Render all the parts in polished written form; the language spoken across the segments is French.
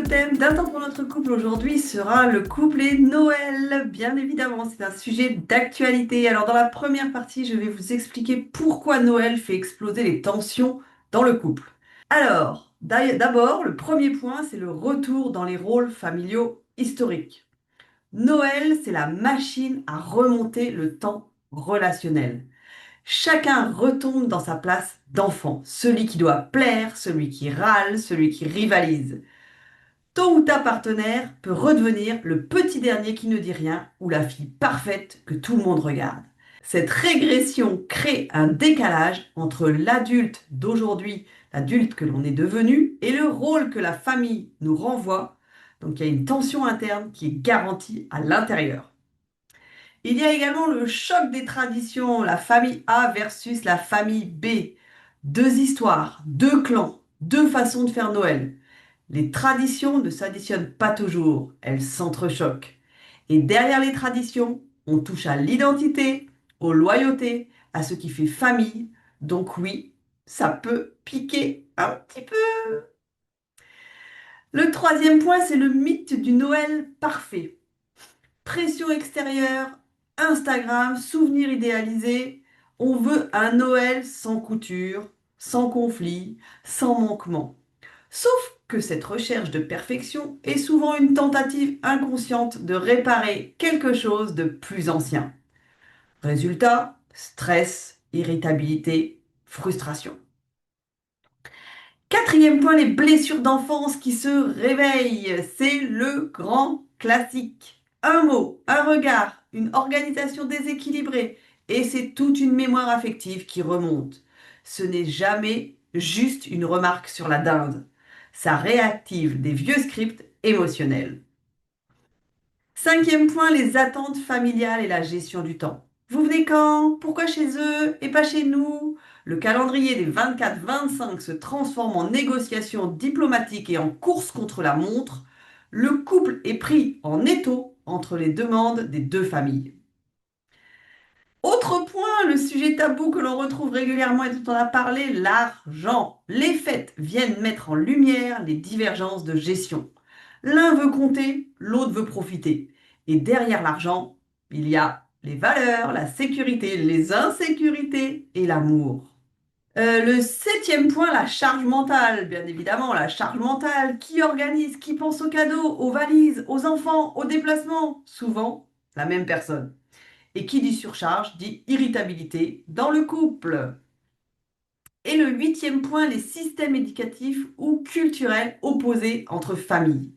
thème d'un temps pour notre couple aujourd'hui sera le couple et Noël. Bien évidemment, c'est un sujet d'actualité. Alors dans la première partie, je vais vous expliquer pourquoi Noël fait exploser les tensions dans le couple. Alors, d'abord, le premier point, c'est le retour dans les rôles familiaux historiques. Noël, c'est la machine à remonter le temps relationnel. Chacun retombe dans sa place d'enfant, celui qui doit plaire, celui qui râle, celui qui rivalise. Ton ou ta partenaire peut redevenir le petit dernier qui ne dit rien ou la fille parfaite que tout le monde regarde. Cette régression crée un décalage entre l'adulte d'aujourd'hui, l'adulte que l'on est devenu, et le rôle que la famille nous renvoie. Donc il y a une tension interne qui est garantie à l'intérieur. Il y a également le choc des traditions, la famille A versus la famille B. Deux histoires, deux clans, deux façons de faire Noël. Les traditions ne s'additionnent pas toujours, elles s'entrechoquent. Et derrière les traditions, on touche à l'identité, aux loyautés, à ce qui fait famille. Donc oui, ça peut piquer un petit peu. Le troisième point, c'est le mythe du Noël parfait. Pression extérieure, Instagram, souvenirs idéalisés. On veut un Noël sans couture, sans conflit, sans manquement. Sauf que cette recherche de perfection est souvent une tentative inconsciente de réparer quelque chose de plus ancien. Résultat, stress, irritabilité, frustration. Quatrième point, les blessures d'enfance qui se réveillent. C'est le grand classique. Un mot, un regard, une organisation déséquilibrée, et c'est toute une mémoire affective qui remonte. Ce n'est jamais juste une remarque sur la dinde. Ça réactive des vieux scripts émotionnels. Cinquième point, les attentes familiales et la gestion du temps. Vous venez quand? Pourquoi chez eux et pas chez nous? Le calendrier des 24-25 se transforme en négociation diplomatique et en course contre la montre. Le couple est pris en étau entre les demandes des deux familles. Autre point, le sujet tabou que l'on retrouve régulièrement et dont on a parlé, l'argent. Les fêtes viennent mettre en lumière les divergences de gestion. L'un veut compter, l'autre veut profiter. Et derrière l'argent, il y a les valeurs, la sécurité, les insécurités et l'amour. Le septième point, la charge mentale, bien évidemment, la charge mentale. Qui organise, qui pense aux cadeaux, aux valises, aux enfants, aux déplacements? Souvent, la même personne. Et qui dit surcharge dit irritabilité dans le couple. Et le huitième point, les systèmes éducatifs ou culturels opposés entre familles.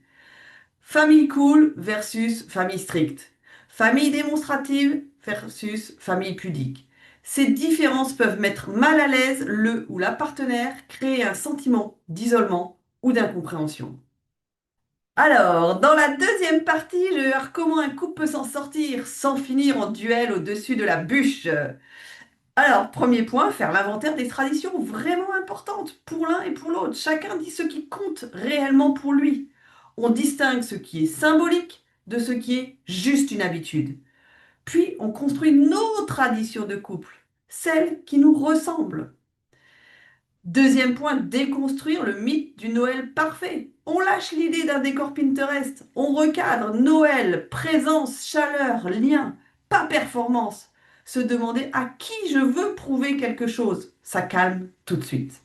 Famille cool versus famille stricte. Famille démonstrative versus famille pudique. Ces différences peuvent mettre mal à l'aise le ou la partenaire, créer un sentiment d'isolement ou d'incompréhension. Alors, dans la deuxième partie, je vais voir comment un couple peut s'en sortir sans finir en duel au-dessus de la bûche. Alors, premier point, faire l'inventaire des traditions vraiment importantes pour l'un et pour l'autre. Chacun dit ce qui compte réellement pour lui. On distingue ce qui est symbolique de ce qui est juste une habitude. Puis, on construit nos traditions de couple, celles qui nous ressemblent. Deuxième point, déconstruire le mythe du Noël parfait. On lâche l'idée d'un décor Pinterest. On recadre Noël, présence, chaleur, lien, pas performance. Se demander à qui je veux prouver quelque chose, ça calme tout de suite.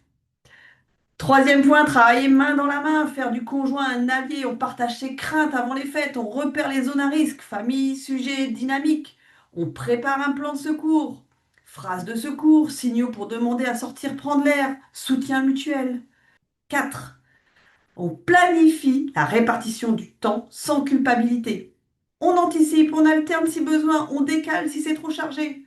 Troisième point, travailler main dans la main, faire du conjoint un allié. On partage ses craintes avant les fêtes, on repère les zones à risque, famille, sujet, dynamique. On prépare un plan de secours. Phrase de secours, signaux pour demander à sortir prendre l'air, soutien mutuel. 4. On planifie la répartition du temps sans culpabilité. On anticipe, on alterne si besoin, on décale si c'est trop chargé.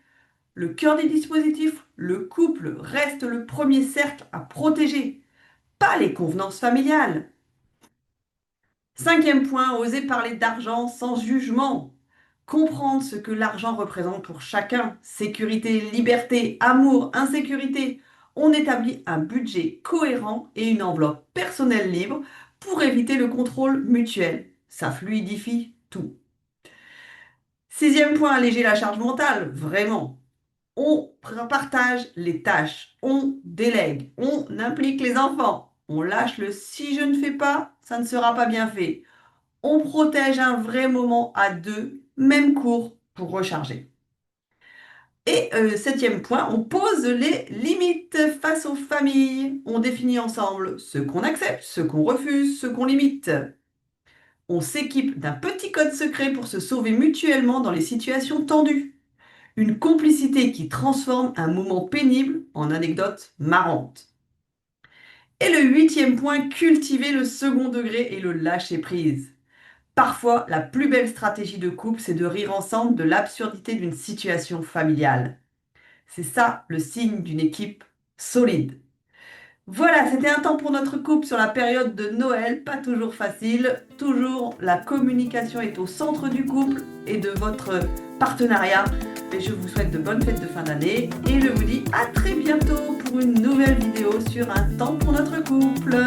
Le cœur des dispositifs, le couple reste le premier cercle à protéger, pas les convenances familiales. Cinquième point, oser parler d'argent sans jugement. Comprendre ce que l'argent représente pour chacun. Sécurité, liberté, amour, insécurité. On établit un budget cohérent et une enveloppe personnelle libre pour éviter le contrôle mutuel. Ça fluidifie tout. Sixième point, alléger la charge mentale. Vraiment. On partage les tâches. On délègue. On implique les enfants. On lâche le si je ne fais pas, ça ne sera pas bien fait. On protège un vrai moment à deux, même court, pour recharger. Et septième point, on pose les limites face aux familles. On définit ensemble ce qu'on accepte, ce qu'on refuse, ce qu'on limite. On s'équipe d'un petit code secret pour se sauver mutuellement dans les situations tendues. Une complicité qui transforme un moment pénible en anecdote marrante. Et le huitième point, cultiver le second degré et le lâcher prise. Parfois, la plus belle stratégie de couple, c'est de rire ensemble de l'absurdité d'une situation familiale. C'est ça le signe d'une équipe solide. Voilà, c'était un temps pour notre couple sur la période de Noël, pas toujours facile. Toujours, la communication est au centre du couple et de votre partenariat. Et je vous souhaite de bonnes fêtes de fin d'année et je vous dis à très bientôt pour une nouvelle vidéo sur un temps pour notre couple.